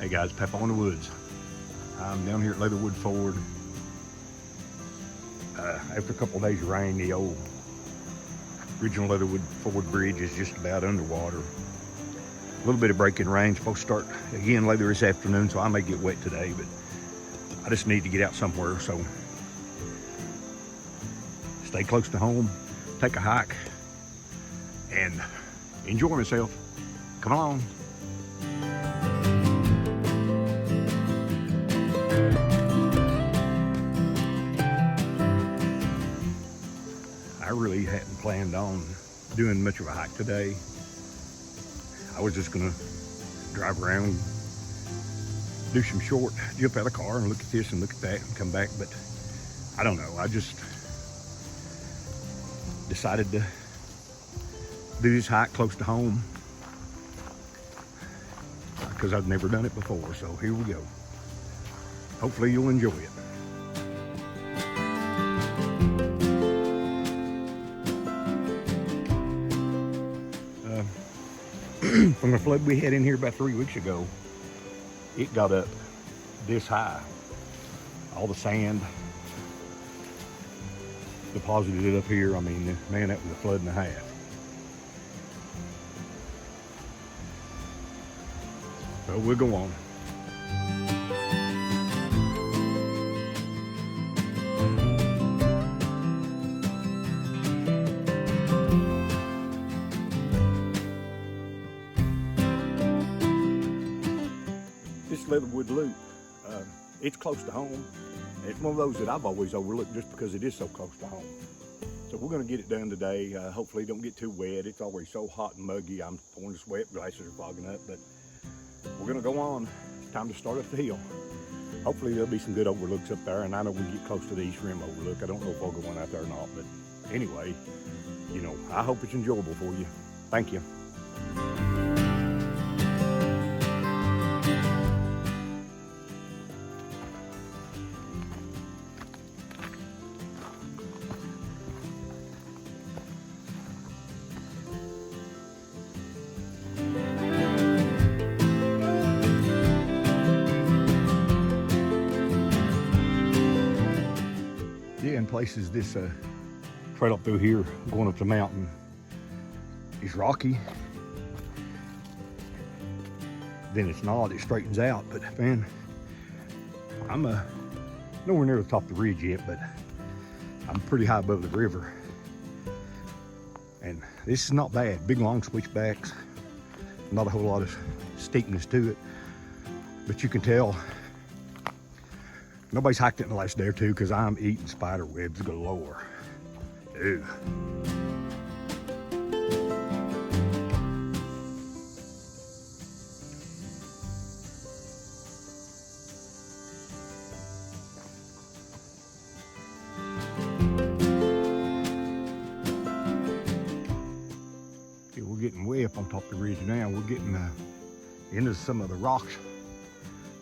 Hey guys, Peppa in the Woods. I'm down here at Leatherwood Ford. After a couple of days of rain, the old original Leatherwood Ford Bridge is just about underwater. A little bit of breaking rain, supposed to start again later this afternoon, so I may get wet today, but I just need to get out somewhere, so stay close to home, take a hike, and enjoy myself. Come along. I really hadn't planned on doing much of a hike today. I was just gonna drive around, do some short, jump out of the car and look at this and look at that and come back, but I don't know. I just decided to do this hike close to home because I've never done it before, so here we go. Hopefully you'll enjoy it. From the flood we had in here about 3 weeks ago, it got up this high. All the sand deposited it up here. I mean, man, that was a flood and a half. So we'll go on. This Leatherwood Loop, it's close to home. It's one of those that I've always overlooked just because it is so close to home. So we're gonna get it done today. Hopefully don't get too wet. It's always so hot and muggy. I'm pouring the sweat, glasses are fogging up, but we're gonna go on. It's time to start up the hill. Hopefully there'll be some good overlooks up there, and I know we get close to the East Rim overlook. I don't know if I'll go on out there or not, but anyway, you know, I hope it's enjoyable for you. Thank you. In places, this trail up through here going up the mountain is rocky, then it's not, it straightens out. But man, I'm nowhere near the top of the ridge yet, but I'm pretty high above the river, and this is not bad. Big long switchbacks, not a whole lot of steepness to it, but you can tell nobody's hiked it in the last day or two because I'm eating spider webs galore. Ew. Okay, we're getting way up on top of the ridge now. We're getting into some of the rocks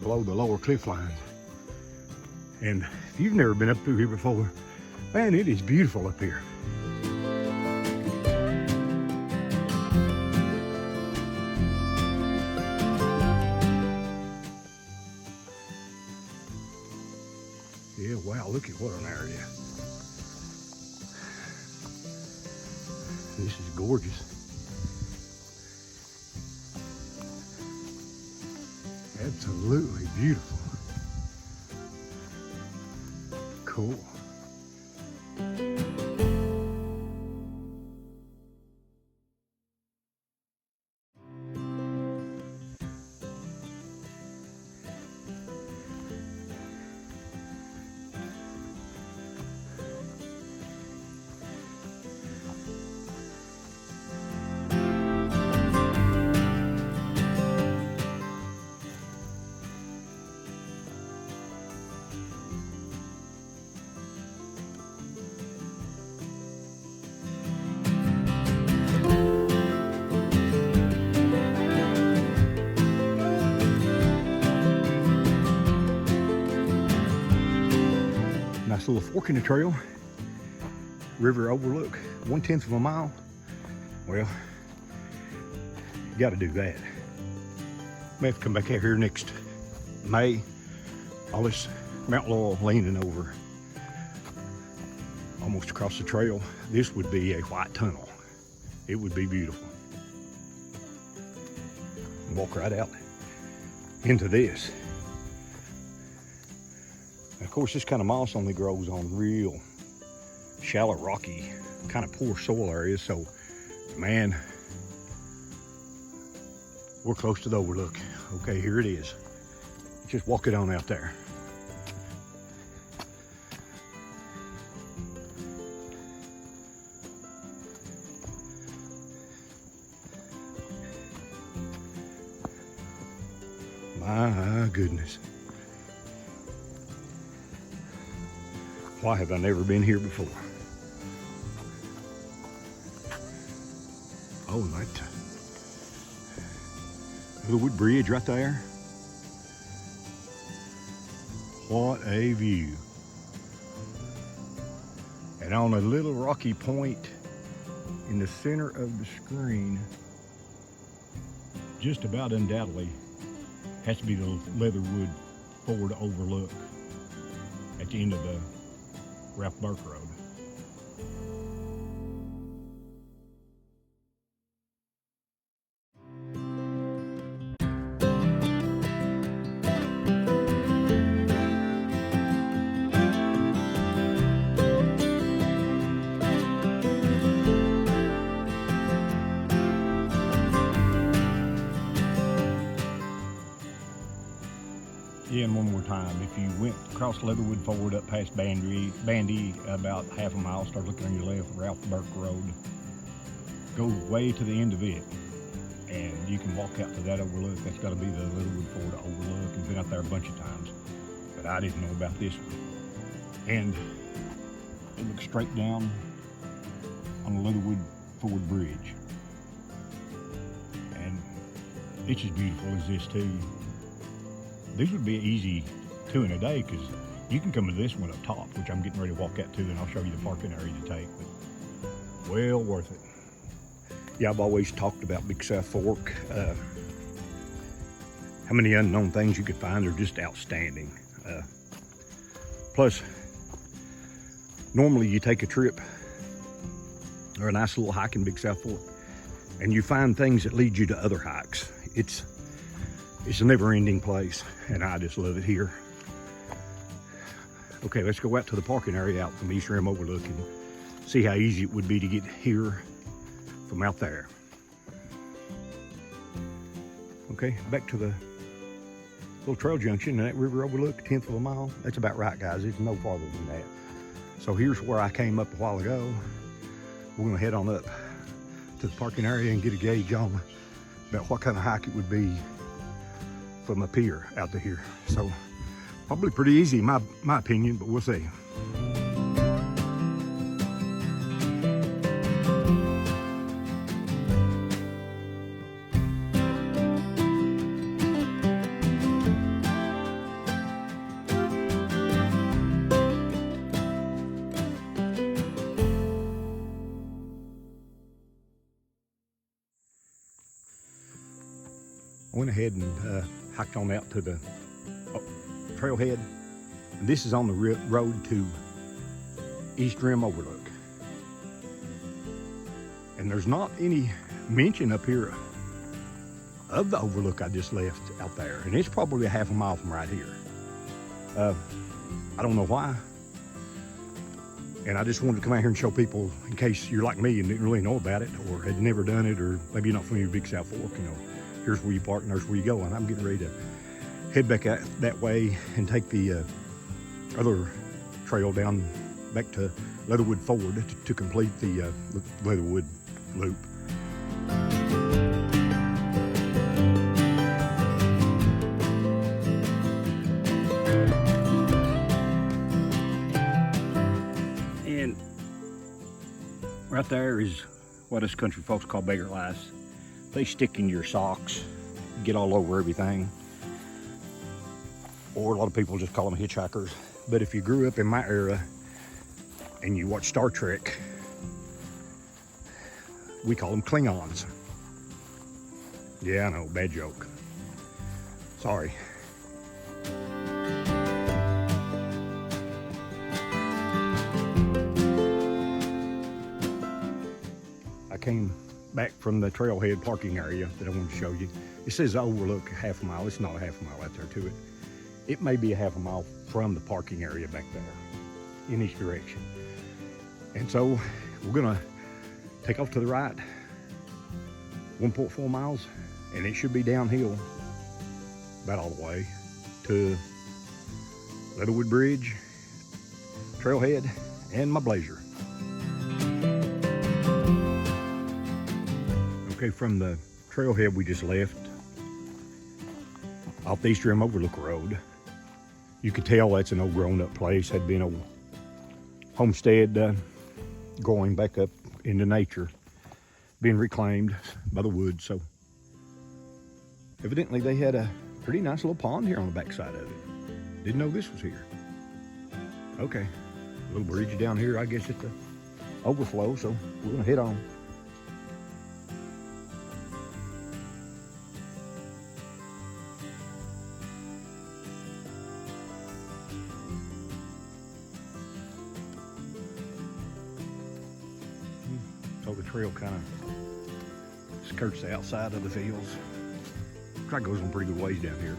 below the lower cliff lines. And if you've never been up through here before, man, it is beautiful up here. Yeah, wow, look at what an area. This is gorgeous. Absolutely beautiful. Cool. Nice little fork in the trail. River Overlook, 1/10 of a mile. Well, you got to do that. May have to come back out here next May, all this Mount Laurel leaning over almost across the trail. This would be a white tunnel. It would be beautiful. Walk right out into this. And of course, this kind of moss only grows on real shallow, rocky, kind of poor soil areas. So, man, we're close to the Overlook. Okay, here it is. Just walk it on out there. My goodness. Why have I never been here before? Oh, that Leatherwood Bridge right there. What a view. And on a little rocky point in the center of the screen, just about undoubtedly, has to be the Leatherwood Ford Overlook at the end of the Ralph Burke Road. Yeah, and one more time, if you went across Leatherwood Ford up past Bandy, about half a mile, start looking on your left, Ralph Burke Road, go way to the end of it, and you can walk out to that overlook. That's got to be the Leatherwood Ford Overlook. I've been out there a bunch of times, but I didn't know about this one. And it looks straight down on the Leatherwood Ford Bridge. And it's as beautiful as this too. These would be easy 2 in a day, because you can come to this one up top, which I'm getting ready to walk out to, and I'll show you the parking area to take, but well worth it. Yeah, I've always talked about Big South Fork. How many unknown things you could find are just outstanding. Plus, normally you take a trip or a nice little hike in Big South Fork, and you find things that lead you to other hikes. It's a never-ending place, and I just love it here. Okay, let's go out to the parking area out from East Rim Overlook and see how easy it would be to get here from out there. Okay, back to the little trail junction and that river overlook, 1/10 of a mile. That's about right, guys. It's no farther than that. So here's where I came up a while ago. We're gonna head on up to the parking area and get a gauge on about what kind of hike it would be from up here out to here. So probably pretty easy in my opinion, but we'll see. I went ahead and hiked on out to the Trailhead. This is on the road to East Rim Overlook. And there's not any mention up here of the overlook I just left out there. And it's probably a half a mile from right here. I don't know why. And I just wanted to come out here and show people, in case you're like me and didn't really know about it, or had never done it, or maybe you're not familiar with Big South Fork, you know, here's where you park and there's where you go. And I'm getting ready to head back out that way and take the other trail down back to Leatherwood Ford to complete the Leatherwood Loop. And right there is what us country folks call beggar lice. They stick in your socks, get all over everything. Or a lot of people just call them hitchhikers. But if you grew up in my era and you watch Star Trek, we call them Klingons. Yeah, I know, bad joke. Sorry. came back from the Trailhead parking area that I wanted to show you. It says Overlook half a mile. It's not a half a mile out there to it. It may be a half a mile from the parking area back there in each direction. And so we're gonna take off to the right 1.4 miles, and it should be downhill about all the way to Leatherwood Bridge, Trailhead, and my Blazer. Okay, from the Trailhead we just left, off the East Rim Overlook Road, you could tell that's an old grown-up place. Had been a homestead going back up into nature, being reclaimed by the woods. So evidently they had a pretty nice little pond here on the backside of it. Didn't know this was here. Okay, a little bridge down here. I guess it's the overflow, so we're gonna head on. So the trail kind of skirts the outside of the fields. Trail goes on pretty good ways down here.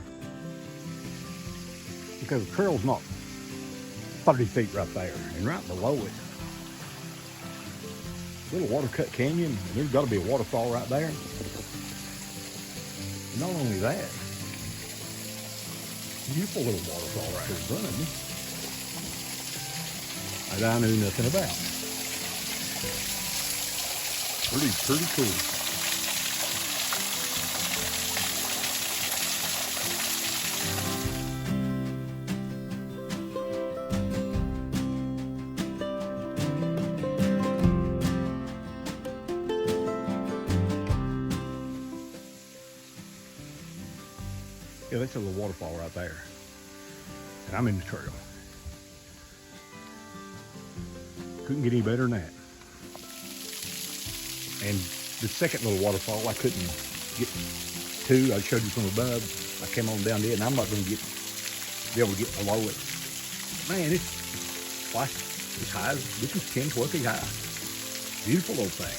Because the trail's not 30 feet right there, and right below it, little water cut canyon, and there's got to be a waterfall right there. And not only that, beautiful little waterfall right here in front of me that I knew nothing about. Pretty cool. Yeah, that's a little waterfall right there. And I'm in the trail. Couldn't get any better than that. And the second little waterfall I couldn't get to. I showed you from above. I came on down there, and I'm not going to be able to get below it. Man, it's twice as high as this was 10, 12 feet high. Beautiful little thing.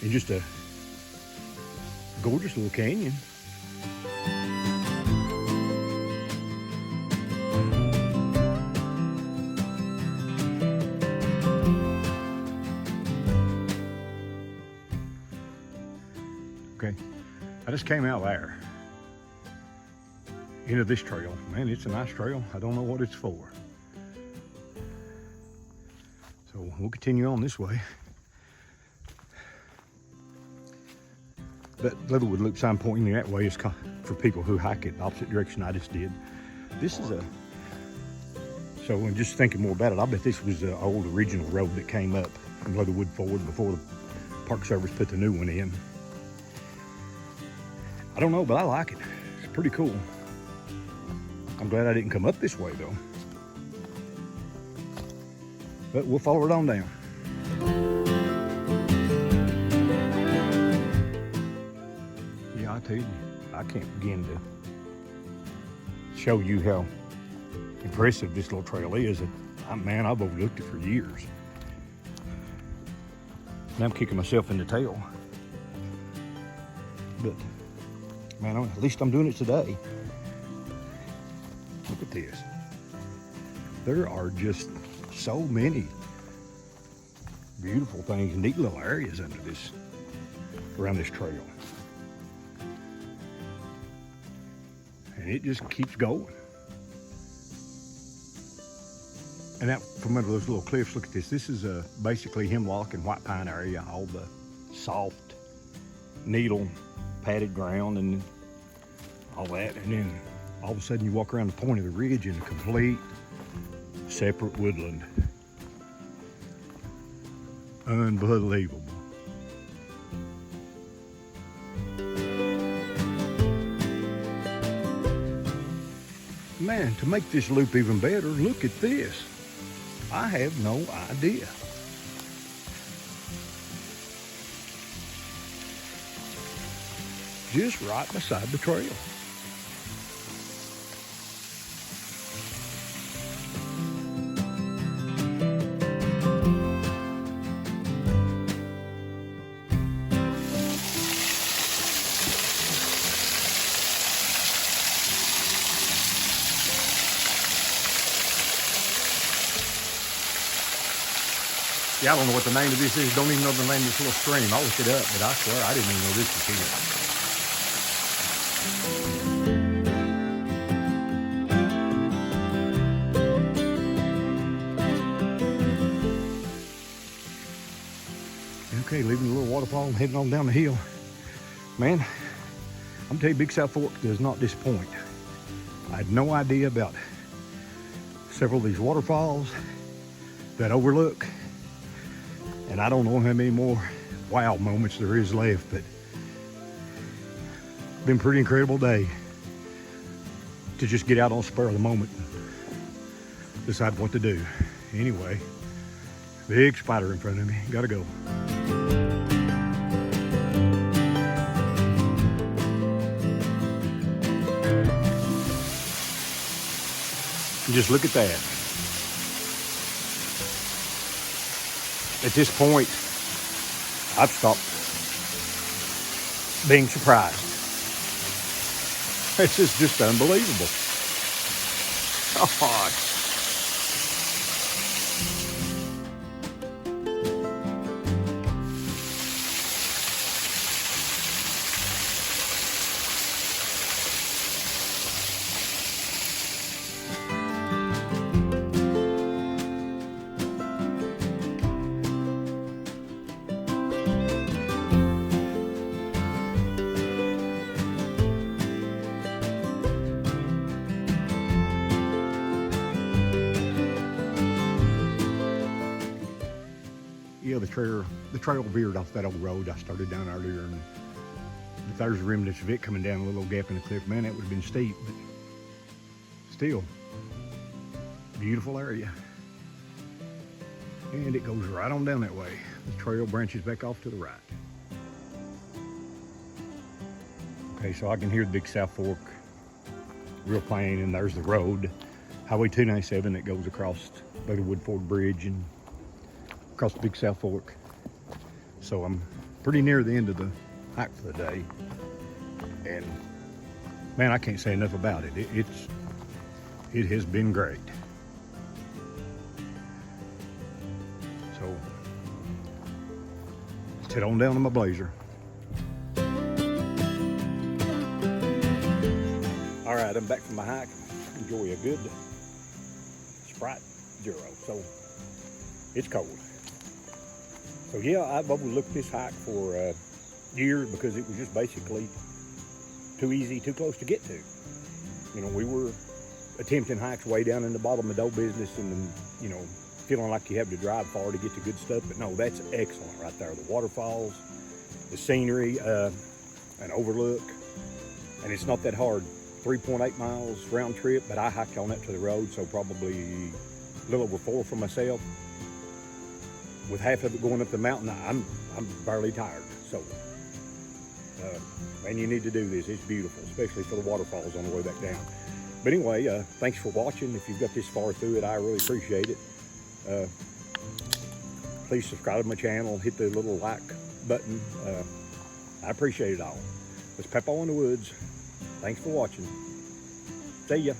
And just a gorgeous little canyon. Okay, I just came out there into this trail. Man, it's a nice trail. I don't know what it's for. So we'll continue on this way. That Leatherwood Loop sign pointing that way is for people who hike it the opposite direction I just did. This is so when just thinking more about it, I bet this was the old original road that came up from Leatherwood forward before the Park Service put the new one in. I don't know, but I like it. It's pretty cool. I'm glad I didn't come up this way though. But we'll follow it on down. I tell you, I can't begin to show you how impressive this little trail is. Man, I've overlooked it for years. And I'm kicking myself in the tail. But, man, at least I'm doing it today. Look at this. There are just so many beautiful things, neat little areas under this, around this trail. And it just keeps going. And out from under those little cliffs, look at this. This is basically hemlock and white pine area, all the soft needle padded ground and all that. And then all of a sudden you walk around the point of the ridge in a complete separate woodland. Unbelievable. Man, to make this loop even better, look at this. I have no idea. Just right beside the trail. Yeah, I don't know what the name of this is. Don't even know the name of this little stream. I'll look it up, but I swear I didn't even know this was here. Okay, leaving the little waterfall and heading on down the hill. Man, I'm telling you, Big South Fork does not disappoint. I had no idea about several of these waterfalls, that overlook, and I don't know how many more wow moments there is left, but it's been a pretty incredible day to just get out on spur of the moment and decide what to do. Anyway, big spider in front of me, gotta go. Just look at that. At this point, I've stopped being surprised. This is just unbelievable. God. Yeah, the trail veered off that old road I started down earlier, and if there's remnants of it coming down a little gap in the cliff, man, that would have been steep, but still, beautiful area. And it goes right on down that way. The trail branches back off to the right. Okay, so I can hear the Big South Fork real plain, and there's the road, Highway 297 that goes across Leatherwood Ford Bridge and across the Big South Fork. So I'm pretty near the end of the hike for the day, and man, I can't say enough about it. It has been great. So let's head on down to my Blazer. All right, I'm back from my hike. Enjoy a good Sprite Zero. So it's cold. So yeah, I've overlooked this hike for years because it was just basically too easy, too close to get to. You know, we were attempting hikes way down in the bottom of the business, and you know, feeling like you have to drive far to get to good stuff. But no, that's excellent right there. The waterfalls, the scenery, an overlook, and it's not that hard. 3.8 miles round trip, but I hiked on up to the road, so probably a little over 4 for myself. With half of it going up the mountain, I'm barely tired. So, man, you need to do this. It's beautiful, especially for the waterfalls on the way back down. But anyway, thanks for watching. If you've got this far through it, I really appreciate it. Please subscribe to my channel, hit the little like button. I appreciate it all. It's Peppo in the Woods. Thanks for watching. See ya.